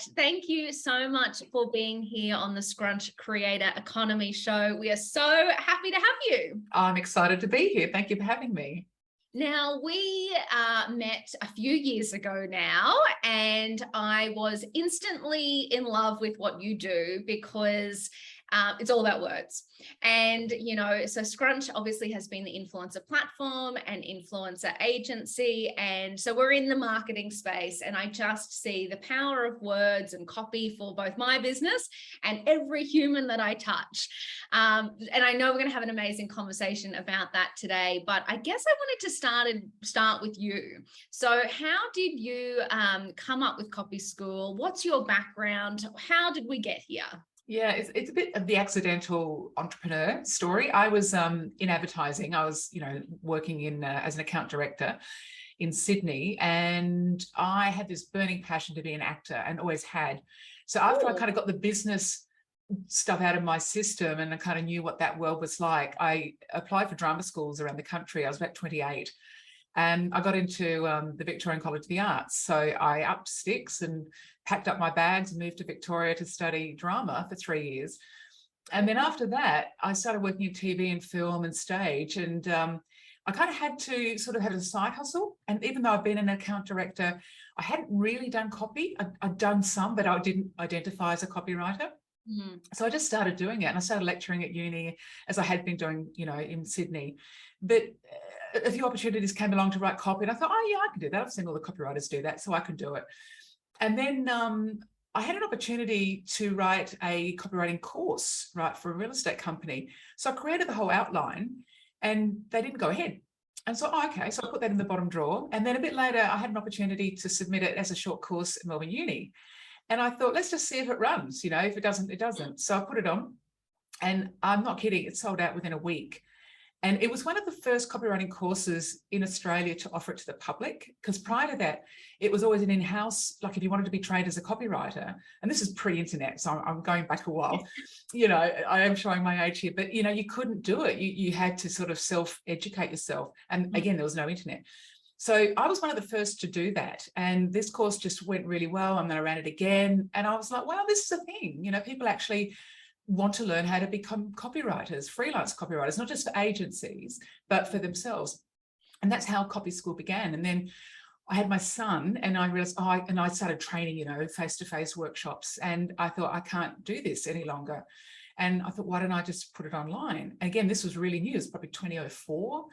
Bernadette, thank you so much for being here on the Scrunch Creator Economy Show. We are so happy to have you. I'm excited to be here. Thank you for having me. Now, we met a few years ago now, and I was instantly in love with what you do because it's all about words. And, you know, so Scrunch obviously has been the influencer platform and influencer agency. And so we're in the marketing space, and I just see the power of words and copy for both my business and every human that I touch. And I know we're going to have an amazing conversation about that today, but I guess I wanted to start with you. So how did you come up with Copy School? What's your background? How did we get here? Yeah, it's a bit of the accidental entrepreneur story. I was in advertising. I was, working in as an account director in Sydney, and I had this burning passion to be an actor and always had. So after I kind of got the business stuff out of my system and I kind of knew what that world was like, I applied for drama schools around the country. I was about 28. And I got into the Victorian College of the Arts. So I upped sticks and packed up my bags and moved to Victoria to study drama for 3 years. And then after that, I started working in TV and film and stage. And I kind of had to sort of have a side hustle. And even though I've been an account director, I hadn't really done copy. I'd done some, but I didn't identify as a copywriter. So I just started doing it, and I started lecturing at uni as I had been doing, in Sydney. But a few opportunities came along to write copy, and I thought, oh yeah, I can do that. I've seen all the copywriters do that, so I can do it. And then I had an opportunity to write a copywriting course, right, for a real estate company. So I created the whole outline, and they didn't go ahead. And so, okay, so I put that in the bottom drawer. And then a bit later, I had an opportunity to submit it as a short course at Melbourne Uni. And I thought, let's just see if it runs, if it doesn't, it doesn't. So I put it on, and I'm not kidding, it sold out within a week. And it was one of the first copywriting courses in Australia to offer it to the public, because prior to that, it was always an in-house, like if you wanted to be trained as a copywriter, and this is pre-internet, so I'm going back a while, I am showing my age here, but, you couldn't do it. You had to sort of self-educate yourself. And again, there was no internet. So I was one of the first to do that. And this course just went really well. And then I ran it again. And I was like, wow, this is a thing. People actually want to learn how to become copywriters, freelance copywriters, not just for agencies, but for themselves. And that's how Copy School began. And then I had my son, and I realized, and I started training, face-to-face workshops. And I thought, I can't do this any longer. And I thought, why don't I just put it online? And again, this was really new. It's probably 2004.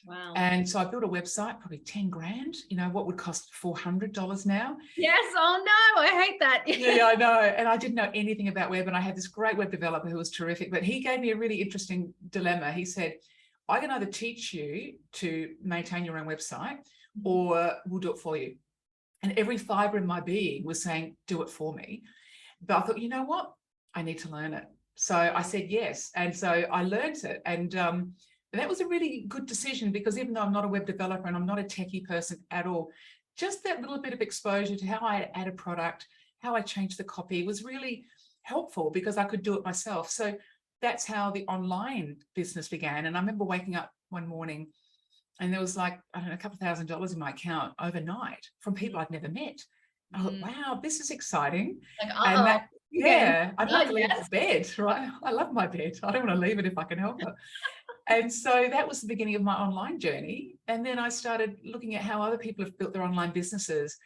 Wow. And so I built a website, probably 10 grand, what would cost $400 now. Yes. Oh no, I hate that. Yeah, I know. And I didn't know anything about web. And I had this great web developer who was terrific, but he gave me a really interesting dilemma. He said, I can either teach you to maintain your own website, or we'll do it for you. And every fiber in my being was saying, do it for me. But I thought, you know what? I need to learn it. So I said yes. And so I learned it. And that was a really good decision, because even though I'm not a web developer and I'm not a techie person at all, just that little bit of exposure to how I add a product, how I change the copy was really helpful, because I could do it myself. So that's how the online business began. And I remember waking up one morning and there was like, I don't know, a couple $1,000 in my account overnight from people I'd never met. I thought, wow, this is exciting. Like, and that, yeah, I'd love to leave yes. bed, right? I love my bed. I don't want to leave it if I can help it. And so that was the beginning of my online journey. And then I started looking at how other people have built their online businesses.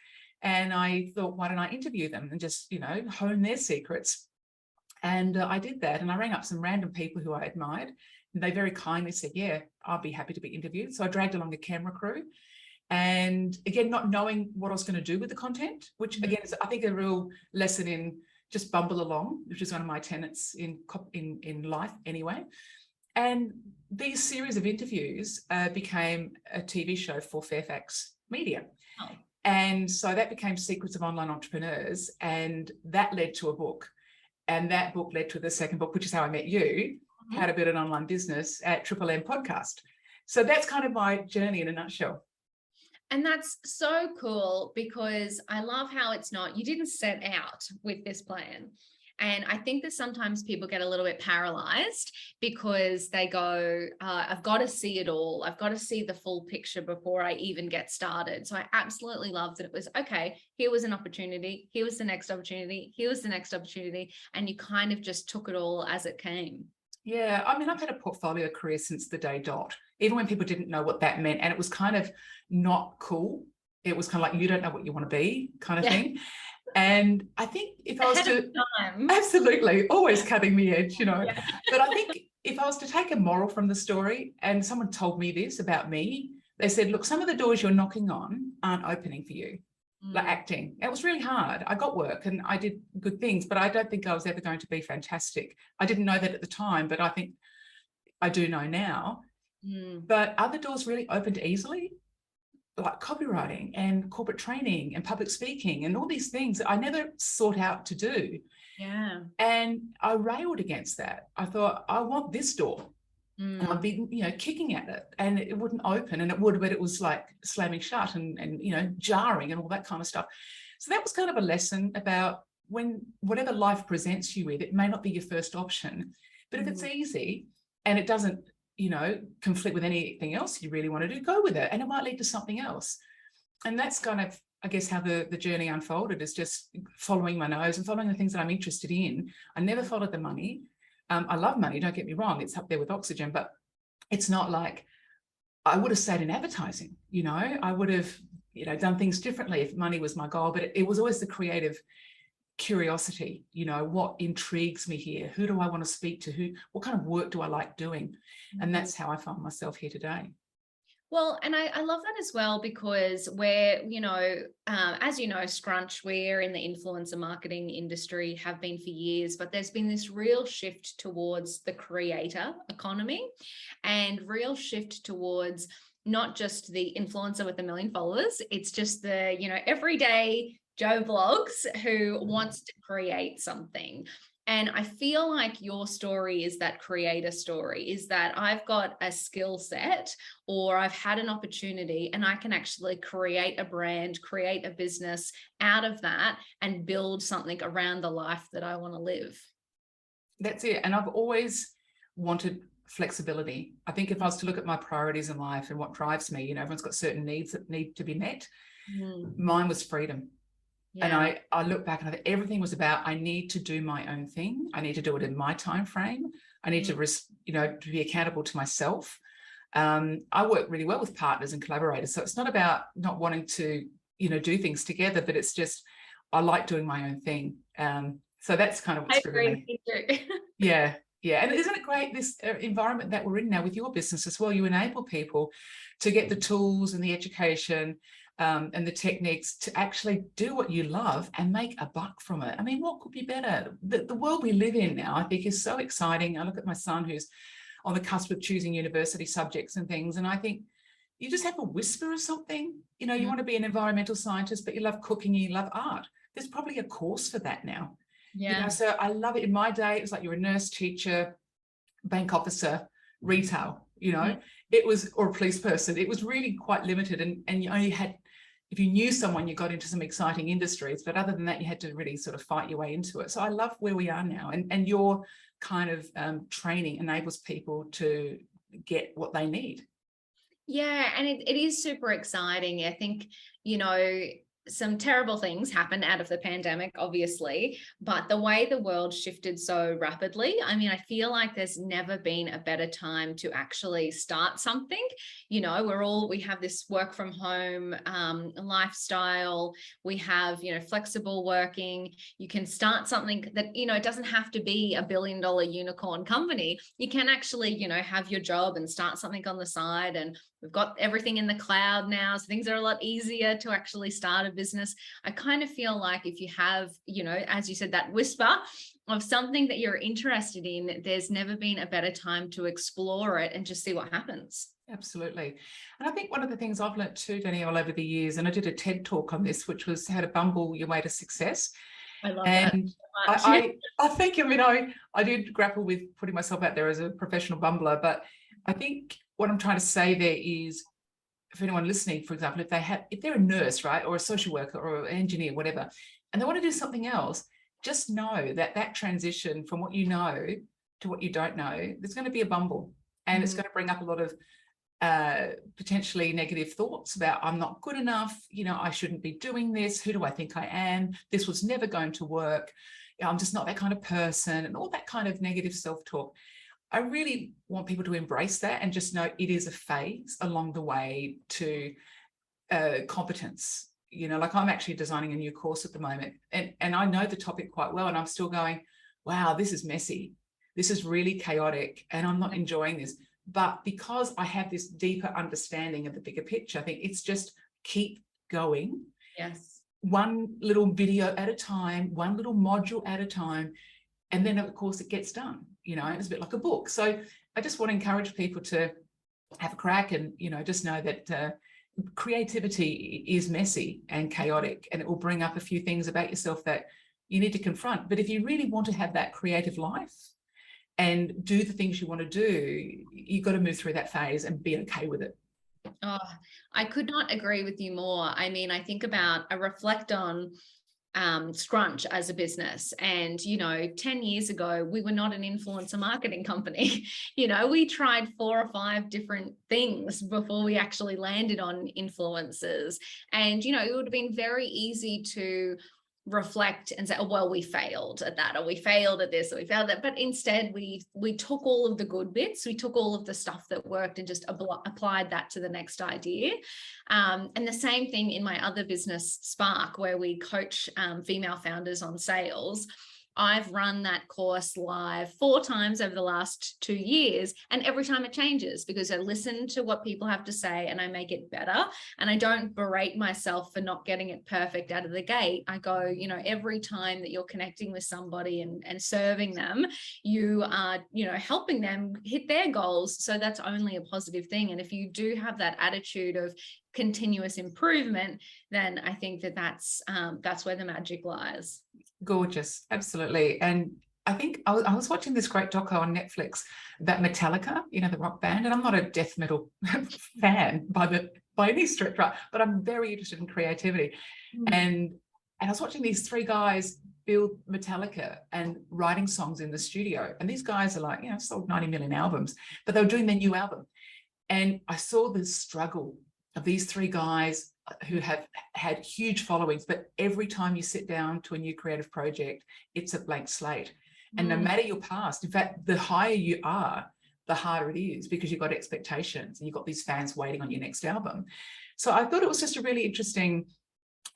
And I thought, why don't I interview them and just, hone their secrets? And I did that. And I rang up some random people who I admired. And they very kindly said, yeah, I'll be happy to be interviewed. So I dragged along a camera crew. And again, not knowing what I was going to do with the content, which again is, I think, a real lesson in just bumble along, which is one of my tenets in life anyway. And these series of interviews became a TV show for Fairfax Media. Oh. And so that became Secrets of Online Entrepreneurs. And that led to a book. And that book led to the second book, which is how I met you, How to Build an Online Business at Triple M Podcast. So that's kind of my journey in a nutshell. And that's so cool, because I love how it's not, you didn't set out with this plan. And I think that sometimes people get a little bit paralyzed because they go, I've got to see it all. I've got to see the full picture before I even get started. So I absolutely loved that it was, okay, here was an opportunity. Here was the next opportunity. Here was the next opportunity. And you kind of just took it all as it came. Yeah, I mean, I've had a portfolio career since the day dot, even when people didn't know what that meant. And it was kind of not cool. It was kind of like, you don't know what you want to be kind of thing. And I think if I was to, absolutely, always cutting the edge, you know, but I think if I was to take a moral from the story, and someone told me this about me, they said, look, some of the doors you're knocking on aren't opening for you. Like acting, it was really hard. I got work and I did good things, but I don't think I was ever going to be fantastic. I didn't know that at the time, but I think I do know now. But other doors really opened easily, like copywriting and corporate training and public speaking and all these things that I never sought out to do. Yeah. And I railed against that. I thought, I want this door. And I'd be, you know, kicking at it and it wouldn't open, and it would, but it was like slamming shut and you know, jarring and all that kind of stuff. So that was kind of a lesson about when whatever life presents you with, it may not be your first option, but if it's easy and it doesn't, you know, conflict with anything else you really want to do, go with it, and it might lead to something else. And that's kind of, I guess, how the journey unfolded, is just following my nose and following the things that I'm interested in. I never followed the money. I love money, don't get me wrong, it's up there with oxygen, but it's not like I would have stayed in advertising, you know, I would have, you know, done things differently if money was my goal, but it was always the creative curiosity, you know, what intrigues me here, who do I want to speak to, what kind of work do I like doing? And that's how I found myself here today. Well, and I love that as well, because we're, you know, as you know, Scrunch, we're in the influencer marketing industry, have been for years, but there's been this real shift towards the creator economy and real shift towards not just the influencer with 1 million followers. It's just the, you know, everyday Joe Blogs who wants to create something. And I feel like your story is that creator story, is that I've got a skill set or I've had an opportunity and I can actually create a brand, create a business out of that and build something around the life that I want to live. That's it. And I've always wanted flexibility. I think if I was to look at my priorities in life and what drives me, you know, everyone's got certain needs that need to be met. Mine was freedom. Yeah. And I look back and I think everything was about, I need to do my own thing. I need to do it in my time frame. I need to, you know, to be accountable to myself. I work really well with partners and collaborators. So it's not about not wanting to, you know, do things together, but it's just, I like doing my own thing. So that's kind of what's driven me. Yeah. Yeah. And isn't it great, this environment that we're in now with your business as well? You enable people to get the tools and the education and the techniques to actually do what you love and make a buck from it. I mean, what could be better? The world we live in now, I think, is so exciting. I look at my son who's on the cusp of choosing university subjects and things, and I think you just have a whisper of something. You know, you want to be an environmental scientist, but you love cooking, you love art. There's probably a course for that now. Yeah. You know, so I love it. In my day, it was like you're a nurse, teacher, bank officer, retail, you know, it was, or a police person. It was really quite limited, and you only had, if you knew someone, you got into some exciting industries, but other than that, you had to really sort of fight your way into it. So I love where we are now, and your kind of training enables people to get what they need. Yeah, and it is super exciting. I think, you know, some terrible things happened out of the pandemic, obviously, but the way the world shifted so rapidly, I mean, I feel like there's never been a better time to actually start something. You know, we have this work from home lifestyle. We have, you know, flexible working. You can start something that, you know, it doesn't have to be $1 billion unicorn company. You can actually, you know, have your job and start something on the side. And we've got everything in the cloud now, so things are a lot easier to actually start a business. I kind of feel like if you have, you know, as you said, that whisper of something that you're interested in, there's never been a better time to explore it and just see what happens. Absolutely. And I think one of the things I've learned too, Danielle, over the years, and I did a TED talk on this, which was how to bumble your way to success. I love that. I think, I mean, I did grapple with putting myself out there as a professional bumbler, but I think what I'm trying to say there is, for anyone listening, for example, if they're a nurse, right, or a social worker or an engineer, whatever, and they want to do something else, just know that that transition from what you know to what you don't know, there's going to be a bumble, and it's going to bring up a lot of potentially negative thoughts about, I'm not good enough, I shouldn't be doing this, who do I think I am, this was never going to work, I'm just not that kind of person, and all that kind of negative self-talk. I really want people to embrace that and just know it is a phase along the way to competence. Like I'm actually designing a new course at the moment, and I know the topic quite well, and I'm still going, wow, this is messy, this is really chaotic, and I'm not enjoying this. But because I have this deeper understanding of the bigger picture, I think it's just keep going. Yes. One little video at a time, one little module at a time. And then, of course, it gets done. It's a bit like a book. So I just want to encourage people to have a crack and, just know that creativity is messy and chaotic, and it will bring up a few things about yourself that you need to confront. But if you really want to have that creative life and do the things you want to do, you've got to move through that phase and be okay with it. Oh, I could not agree with you more. I mean, I reflect on Scrunch as a business, and 10 years ago we were not an influencer marketing company. We tried 4 or 5 different things before we actually landed on influencers, and it would have been very easy to reflect and say, oh, well, we failed at that, or we failed at this, or we failed at that. But instead we took all of the good bits, we took all of the stuff that worked and just applied that to the next idea. And the same thing in my other business, Spark, where we coach female founders on sales. I've run that course live 4 times over the last 2 years, and every time it changes, because I listen to what people have to say and I make it better, and I don't berate myself for not getting it perfect out of the gate. I go, every time that you're connecting with somebody and serving them, you are, helping them hit their goals. So that's only a positive thing. And if you do have that attitude of continuous improvement, then I think that's where the magic lies. Gorgeous, absolutely. And I think I was watching this great doco on Netflix about Metallica, the rock band, and I'm not a death metal fan by any stretch, right? But I'm very interested in creativity. And I was watching these 3 guys build Metallica and writing songs in the studio. And these guys are like, sold 90 million albums, but they were doing their new album. And I saw the struggle of these 3 guys who have had huge followings, but every time you sit down to a new creative project, it's a blank slate. And no matter your past, in fact, the higher you are, the harder it is, because you've got expectations and you've got these fans waiting on your next album. So I thought it was just a really interesting,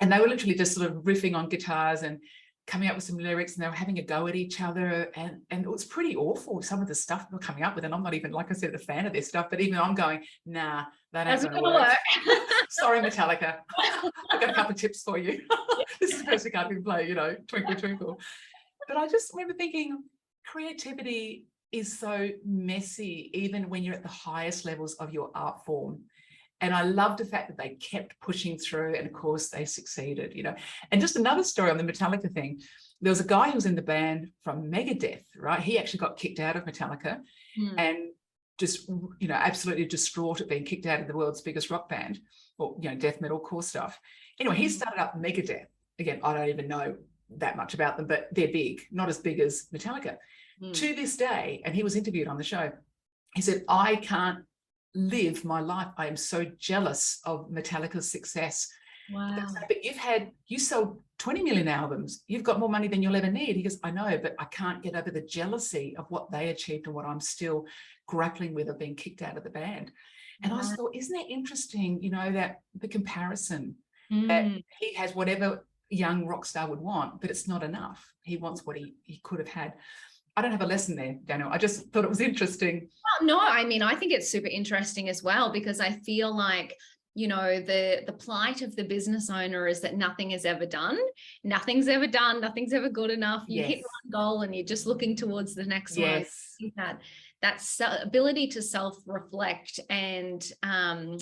and they were literally just sort of riffing on guitars and coming up with some lyrics, and they were having a go at each other, and it was pretty awful, some of the stuff they were coming up with. And I'm not even, like I said, a fan of their stuff, but even I'm going, nah, that ain't gonna work. Sorry, Metallica. I've got a couple of tips for you. This is the person who can't even play, Twinkle Twinkle. But I just remember thinking, creativity is so messy, even when you're at the highest levels of your art form. And I love the fact that they kept pushing through, and of course they succeeded, And just another story on the Metallica thing. There was a guy who was in the band from Megadeth, right? He actually got kicked out of Metallica and just, absolutely distraught at being kicked out of the world's biggest rock band, or, death metal core stuff. Anyway, he started up Megadeth. Again, I don't even know that much about them, but they're big, not as big as Metallica. To this day, and he was interviewed on the show, he said, I can't live my life. I am so jealous of Metallica's success. Wow. But you sold 20 million albums. You've got more money than you'll ever need. He goes, I know, but I can't get over the jealousy of what they achieved and what I'm still grappling with of being kicked out of the band. And I just thought, isn't that interesting, that the comparison that he has whatever young rock star would want, but it's not enough. He wants what he could have had. I don't have a lesson there, Daniel. I just thought it was interesting. Well, no, I mean, I think it's super interesting as well, because I feel like, the plight of the business owner is that nothing is ever done. Nothing's ever done. Nothing's ever good enough. You hit one goal and you're just looking towards the next one. That ability to self-reflect and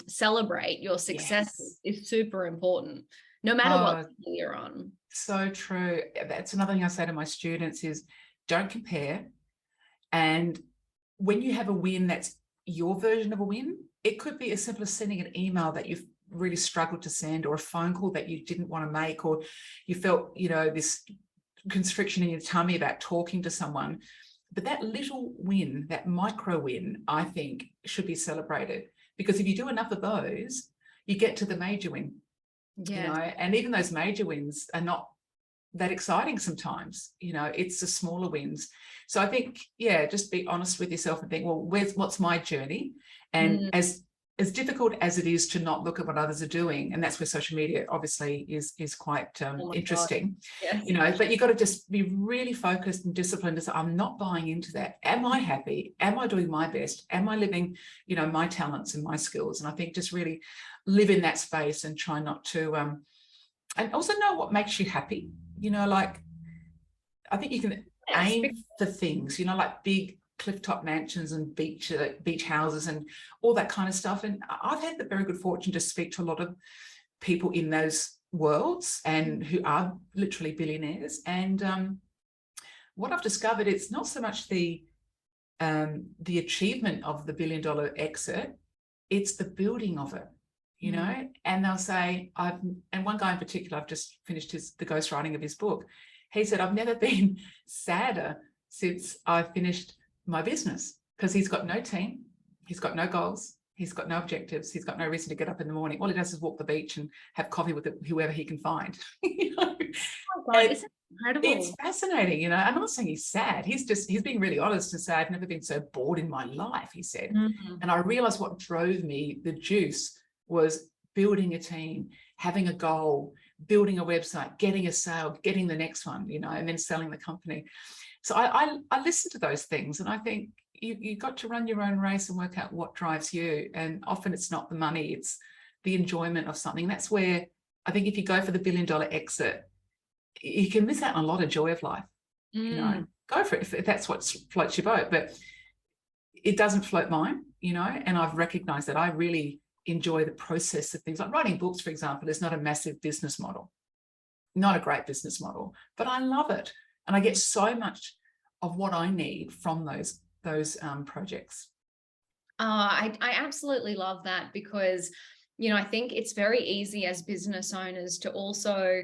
celebrate your success is super important, no matter what you're on. So true. That's another thing I say to my students is, don't compare. And when you have a win that's your version of a win, it could be as simple as sending an email that you've really struggled to send, or a phone call that you didn't want to make, or you felt, this constriction in your tummy about talking to someone. But that little win, that micro win, I think should be celebrated, because if you do enough of those, you get to the major win. Yeah. You know, and even those major wins are not that exciting sometimes. You know, it's the smaller wins. So I think, yeah, just be honest with yourself and think, well, what's my journey? And as difficult as it is to not look at what others are doing, and that's where social media obviously is quite interesting, yes. You know, but you've got to just be really focused and disciplined to say, I'm not buying into that. Am I happy? Am I doing my best? Am I living, you know, my talents and my skills? And I think just really live in that space and try not to, and also know what makes you happy. You know, like, I think you can aim for things, you know, like big clifftop mansions and beach houses and all that kind of stuff. And I've had the very good fortune to speak to a lot of people in those worlds and who are literally billionaires. And what I've discovered, it's not so much the achievement of the $1 billion exit, it's the building of it, you know. And they'll say, and one guy in particular, I've just finished the ghostwriting of his book. He said, I've never been sadder since I finished my business, because he's got no team, he's got no goals, he's got no objectives, he's got no reason to get up in the morning. All he does is walk the beach and have coffee with whoever he can find. You know? Oh God, it's incredible. It's fascinating, you know. I'm not saying he's sad. He's being really honest and say, I've never been so bored in my life, he said. And I realized what drove me, the juice, was building a team, having a goal, building a website, getting a sale, getting the next one, you know, and then selling the company. So I listen to those things, and I think you got to run your own race and work out what drives you. And often it's not the money, it's the enjoyment of something. That's where I think if you go for the $1 billion exit, you can miss out on a lot of joy of life. You know, go for it if that's what floats your boat. But it doesn't float mine, you know, and I've recognized that I really enjoy the process of things. Like writing books, for example, is not a massive business model, not a great business model, but I love it. And I get so much of what I need from those projects. I absolutely love that, because, you know, I think it's very easy as business owners to also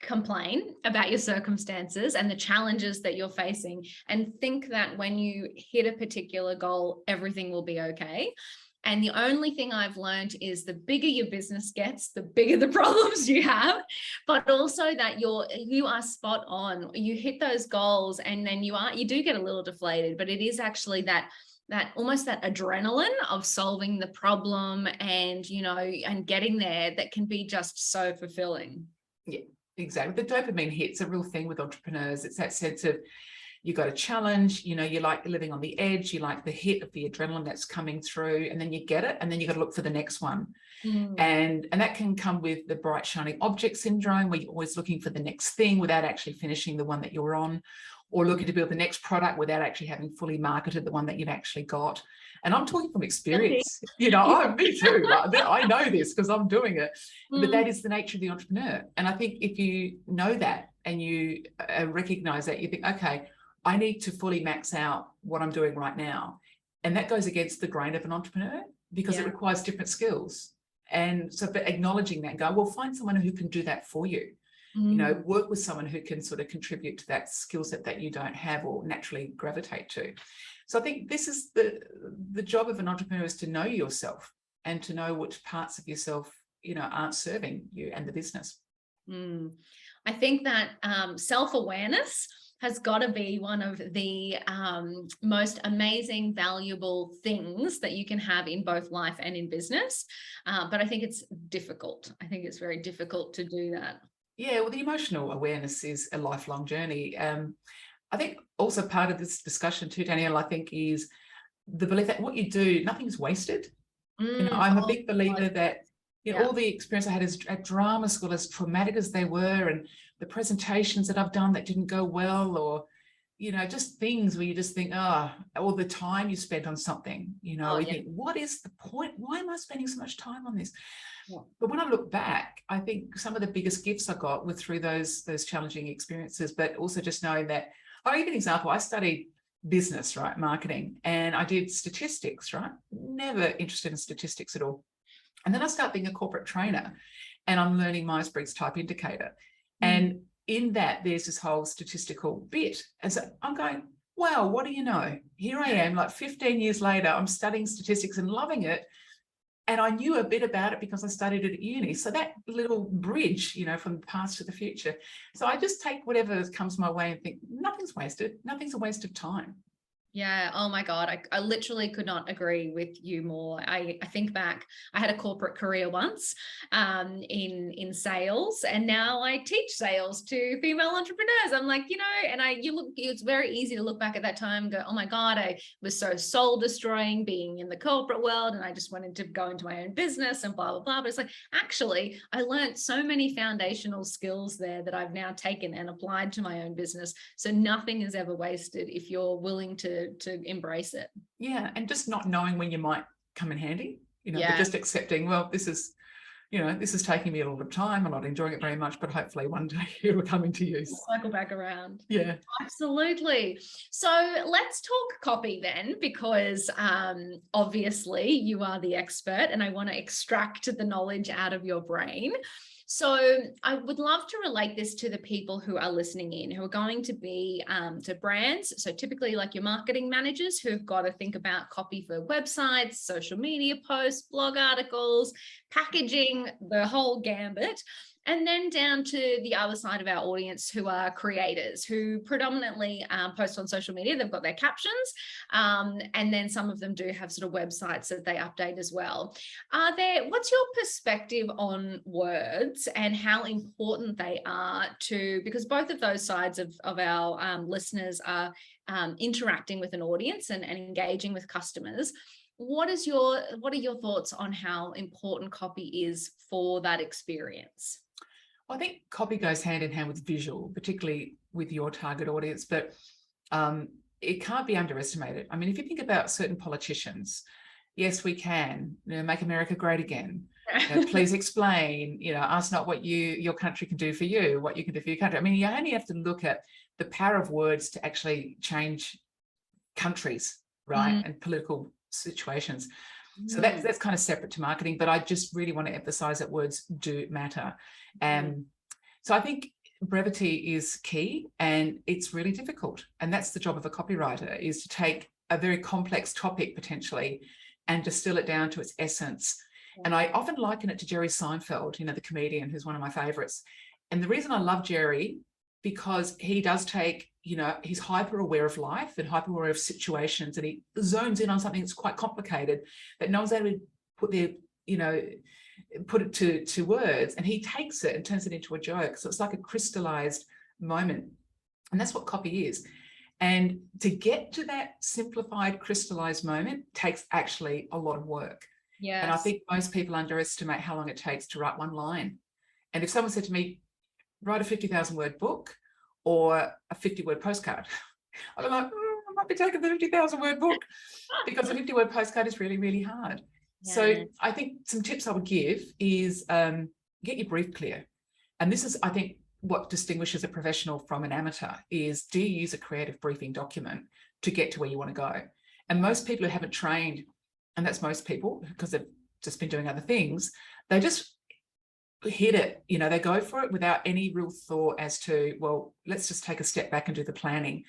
complain about your circumstances and the challenges that you're facing, and think that when you hit a particular goal, everything will be okay. And the only thing I've learned is the bigger your business gets, the bigger the problems you have, but also that you are spot on. You hit those goals, and then you do get a little deflated, but it is actually that almost that adrenaline of solving the problem and, you know, and getting there, that can be just so fulfilling. Yeah, exactly. The dopamine hit's a real thing with entrepreneurs. It's that sense of, you got a challenge, you know, you like living on the edge, you like the hit of the adrenaline that's coming through, and then you get it, and then you got to look for the next one. And that can come with the bright shining object syndrome, where you're always looking for the next thing without actually finishing the one that you're on, or looking to build the next product without actually having fully marketed the one that you've actually got. And I'm talking from experience, you know. Oh, me too. I know this because I'm doing it. But that is the nature of the entrepreneur. And I think if you know that and you recognize that, you think, okay, I need to fully max out what I'm doing right now. And that goes against the grain of an entrepreneur, because it requires different skills. And so, but acknowledging that and go, well, find someone who can do that for you. You know, work with someone who can sort of contribute to that skill set that you don't have or naturally gravitate to. So I think this is the job of an entrepreneur, is to know yourself and to know which parts of yourself, you know, aren't serving you and the business. I think that self-awareness has got to be one of the most amazing, valuable things that you can have in both life and in business. But I think it's difficult. I think it's very difficult to do that. Yeah, well, the emotional awareness is a lifelong journey. I think also part of this discussion too, Danielle, I think, is the belief that what you do, nothing's wasted. You know, I'm a big believer that, you know, all the experience I had at drama school, as traumatic as they were, and the presentations that I've done that didn't go well, or, you know, just things where you just think, all the time you spent on something, you know, you think, what is the point? Why am I spending so much time on this? But when I look back, I think some of the biggest gifts I got were through those challenging experiences, but also just knowing that, I'll give you an example. I studied business, right, marketing, and I did statistics, right? Never interested in statistics at all. And then I start being a corporate trainer, and I'm learning Myers-Briggs type indicator. And in that there's this whole statistical bit. And so I'm going, wow, what do you know? Here I am, like 15 years later, I'm studying statistics and loving it. And I knew a bit about it because I studied it at uni. So that little bridge, you know, from the past to the future. So I just take whatever comes my way and think nothing's wasted. Nothing's a waste of time. Yeah. Oh my God. I literally could not agree with you more. I think back, I had a corporate career once in sales, and now I teach sales to female entrepreneurs. I'm like, you know, and it's very easy to look back at that time and go, oh my God, I was so soul destroying being in the corporate world. And I just wanted to go into my own business and blah, blah, blah. But it's like, actually, I learned so many foundational skills there that I've now taken and applied to my own business. So nothing is ever wasted if you're willing to embrace it. Yeah. And just not knowing when you might come in handy, you know, Yeah. but just accepting, well, this is, you know, this is taking me a lot of time. I'm not enjoying it very much, but hopefully one day it will come into use. Cycle back around. Yeah. Absolutely. So let's talk copy then, because obviously you are the expert and I want to extract the knowledge out of your brain. So I would love to relate this to the people who are listening in, who are going to be to brands. So typically like your marketing managers who've got to think about copy for websites, social media posts, blog articles, packaging, the whole gambit. And then down to the other side of our audience who are creators who predominantly post on social media. They've got their captions. And then some of them do have sort of websites that they update as well. What's your perspective on words and how important they are because both of those sides of our listeners are interacting with an audience and engaging with customers. What are your thoughts on how important copy is for that experience? I think copy goes hand in hand with visual, particularly with your target audience, but it can't be underestimated. I mean, if you think about certain politicians, yes, we can, you know, make America great again. You know, please explain, you know, ask not what your country can do for you, what you can do for your country. I mean, you only have to look at the power of words to actually change countries, right? And political situations. So that's kind of separate to marketing, but I just really want to emphasize that words do matter. So I think brevity is key, and it's really difficult. And that's the job of a copywriter, is to take a very complex topic potentially and distill it down to its essence. And I often liken it to Jerry Seinfeld, you know, the comedian who's one of my favorites. And the reason I love Jerry, because he does take, you know, he's hyper aware of life and hyper aware of situations, and he zones in on something that's quite complicated that no one's able to put it to words, and he takes it and turns it into a joke. So it's like a crystallized moment, and that's what copy is. And to get to that simplified crystallized moment takes actually a lot of work. Yeah. And I think most people underestimate how long it takes to write one line. And if someone said to me, write a 50,000 word book or a 50-word postcard, I'd be like, I might be taking the 50,000 word book, because a 50-word postcard is really, really hard. Yeah. So I think some tips I would give is get your brief clear. And this is, I think, what distinguishes a professional from an amateur is, do you use a creative briefing document to get to where you want to go? And most people who haven't trained, and that's most people because they've just been doing other things, they just hit it, you know, they go for it without any real thought as to, well, let's just take a step back and do the planning.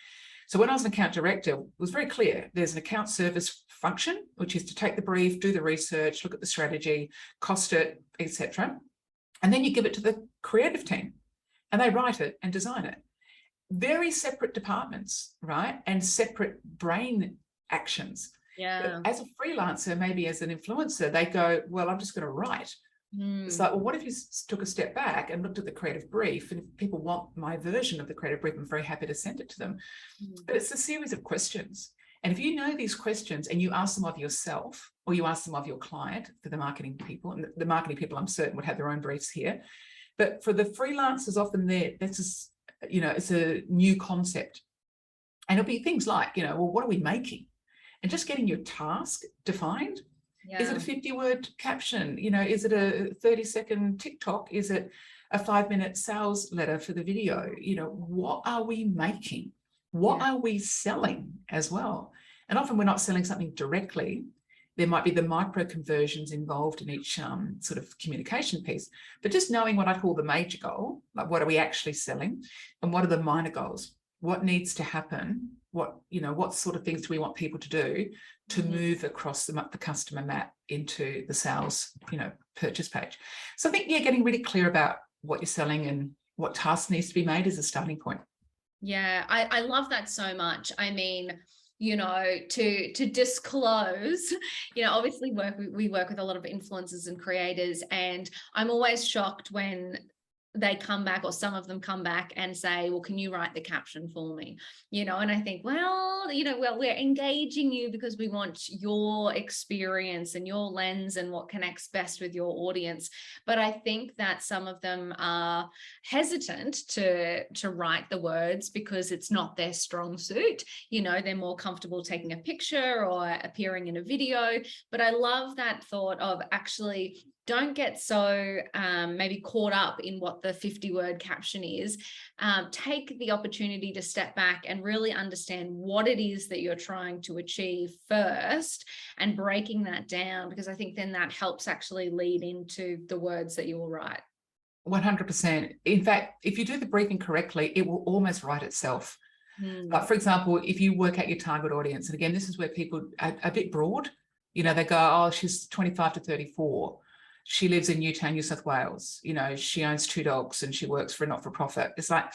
So when I was an account director, it was very clear. There's an account service function, which is to take the brief, do the research, look at the strategy, cost it, etc. And then you give it to the creative team and they write it and design it. Very separate departments, right? And separate brain actions. Yeah. But as a freelancer, maybe as an influencer, they go, well, I'm just going to write. It's like, well, what if you took a step back and looked at the creative brief? And if people want my version of the creative brief, I'm very happy to send it to them. But it's a series of questions. And if you know these questions and you ask them of yourself, or you ask them of your client, for the marketing people, and the marketing people I'm certain would have their own briefs here. But for the freelancers, often that's just, you know, it's a new concept. And it'll be things like, you know, well, what are we making? And just getting your task defined. Yeah. Is it a 50-word caption? You know, is it a 30-second TikTok? Is it a 5-minute sales letter for the video? You know, what are we making? What are we selling as well? And often we're not selling something directly. There might be the micro conversions involved in each sort of communication piece, but just knowing what I call the major goal, like what are we actually selling, and what are the minor goals? What needs to happen? What sort of things do we want people to do to move across the customer map into the sales, purchase page? So I think, getting really clear about what you're selling and what task needs to be made is a starting point. Yeah, I love that so much. I mean, to disclose, obviously we work with a lot of influencers and creators, and I'm always shocked when they come back, or some of them come back and say, well, can you write the caption for me? And I think, well, we're engaging you because we want your experience and your lens and what connects best with your audience. But I think that some of them are hesitant to write the words because it's not their strong suit. They're more comfortable taking a picture or appearing in a video. But I love that thought of actually, don't get so maybe caught up in what the 50-word caption is. Take the opportunity to step back and really understand what it is that you're trying to achieve first, and breaking that down, because I think then that helps actually lead into the words that you will write. 100%. In fact, if you do the briefing correctly, it will almost write itself. Like, for example, if you work out your target audience, and again, this is where people are a bit broad, they go, oh, she's 25 to 34. She lives in Newtown, New South Wales. She owns 2 dogs and she works for a not-for-profit. It's like,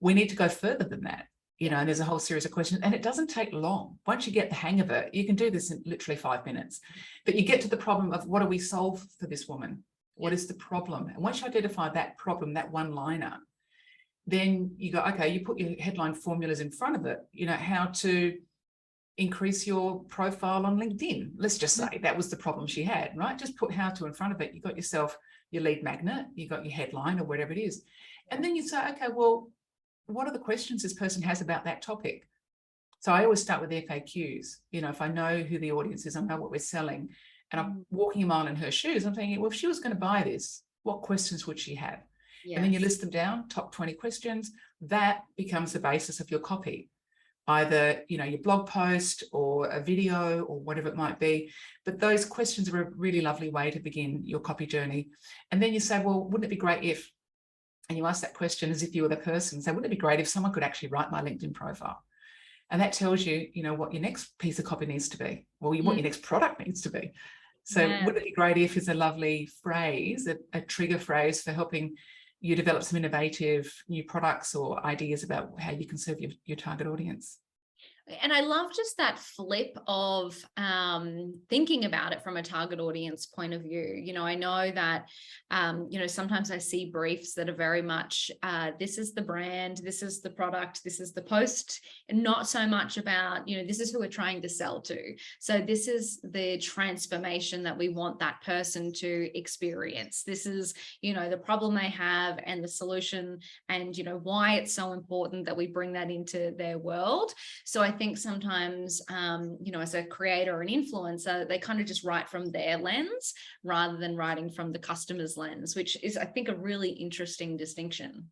we need to go further than that, and there's a whole series of questions, and it doesn't take long. Once you get the hang of it, you can do this in literally 5 minutes. But you get to the problem of, what do we solve for this woman? What is the problem? And once you identify that problem, that one-liner, then you go, okay, you put your headline formulas in front of it, how to increase your profile on LinkedIn. Let's just say that was the problem she had, right? Just put how to in front of it. You got yourself your lead magnet, you got your headline or whatever it is. And then you say, okay, well, what are the questions this person has about that topic? So I always start with FAQs. If I know who the audience is, I know what we're selling, and I'm walking a mile in her shoes, I'm thinking, well, if she was going to buy this, what questions would she have? Yes. And then you list them down, top 20 questions. That becomes the basis of your copy. Either, your blog post or a video or whatever it might be. But those questions are a really lovely way to begin your copy journey. And then you say, well, wouldn't it be great if, and you ask that question as if you were the person, say, wouldn't it be great if someone could actually write my LinkedIn profile? And that tells you, what your next piece of copy needs to be, or what your next product needs to be. So wouldn't it be great if it's a lovely phrase, a trigger phrase for helping you develop some innovative new products or ideas about how you can serve your target audience? And I love just that flip of thinking about it from a target audience point of view. I know that, sometimes I see briefs that are very much, this is the brand, this is the product, this is the post, and not so much about, this is who we're trying to sell to. So this is the transformation that we want that person to experience. This is, the problem they have and the solution, and, why it's so important that we bring that into their world. So I think sometimes, as a creator or an influencer, they kind of just write from their lens rather than writing from the customer's lens, which is, I think, a really interesting distinction.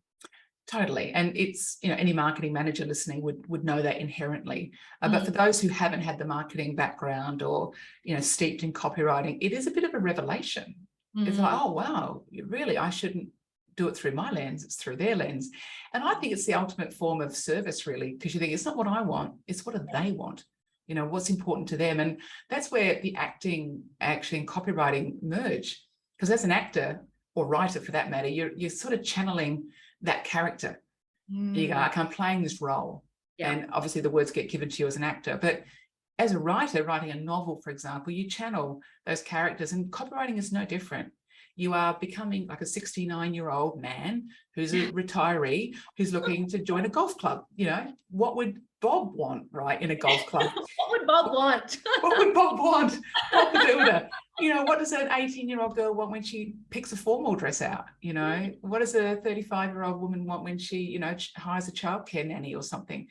Totally. And it's, any marketing manager listening would know that inherently. But for those who haven't had the marketing background or, steeped in copywriting, it is a bit of a revelation. It's like, oh, wow, really, I shouldn't do it through my lens, it's through their lens. And I think it's the ultimate form of service, really, because you think it's not what I want, it's what do they want, what's important to them. And that's where the acting actually and copywriting merge, because as an actor or writer for that matter, you're sort of channeling that character. You go, okay, I'm playing this role, and obviously the words get given to you as an actor, but as a writer writing a novel, for example, you channel those characters, and copywriting is no different. You are becoming like a 69-year-old man who's a retiree who's looking to join a golf club. What would Bob want, right, in a golf club? What would Bob want? What would Bob want? Bob the Builder. What does an 18-year-old girl want when she picks a formal dress out? What does a 35-year-old woman want when she, hires a childcare nanny or something?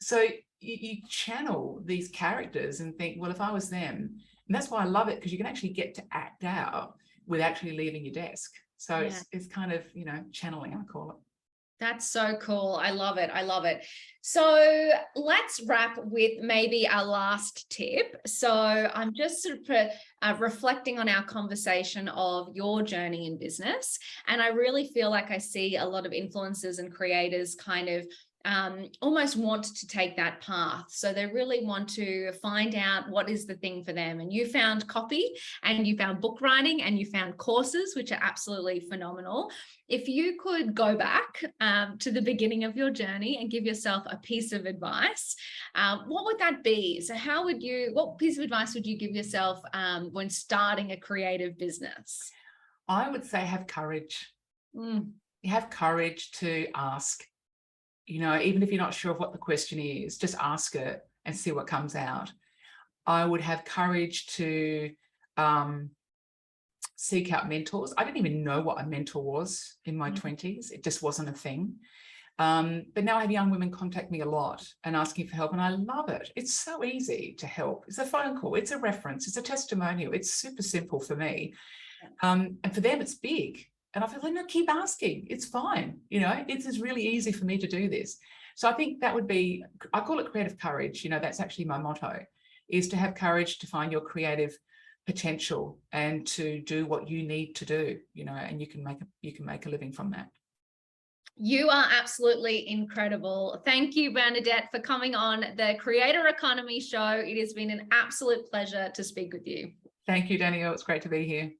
So you channel these characters and think, well, if I was them, and that's why I love it, because you can actually get to act out with actually leaving your desk. So it's kind of, channeling, I call it. That's so cool. I love it. I love it. So let's wrap with maybe our last tip. So I'm just sort of reflecting on our conversation of your journey in business. And I really feel like I see a lot of influencers and creators kind of almost want to take that path. So they really want to find out what is the thing for them. And you found copy, and you found book writing, and you found courses, which are absolutely phenomenal. If you could go back to the beginning of your journey and give yourself a piece of advice, what would that be? So what piece of advice would you give yourself when starting a creative business? I would say have courage. Mm. You have courage to ask. Even if you're not sure of what the question is, just ask it and see what comes out. I would have courage to seek out mentors. I didn't even know what a mentor was in my 20s. It just wasn't a thing. But now I have young women contact me a lot and asking for help, and I love it. It's so easy to help. It's a phone call, it's a reference, it's a testimonial. It's super simple for me. And for them, it's big. And I feel like, no, keep asking. It's fine. It is really easy for me to do this. So I think that would be, I call it creative courage. That's actually my motto, is to have courage to find your creative potential and to do what you need to do, and you can make a living from that. You are absolutely incredible. Thank you, Bernadette, for coming on the Creator Economy Show. It has been an absolute pleasure to speak with you. Thank you, Danielle. It's great to be here.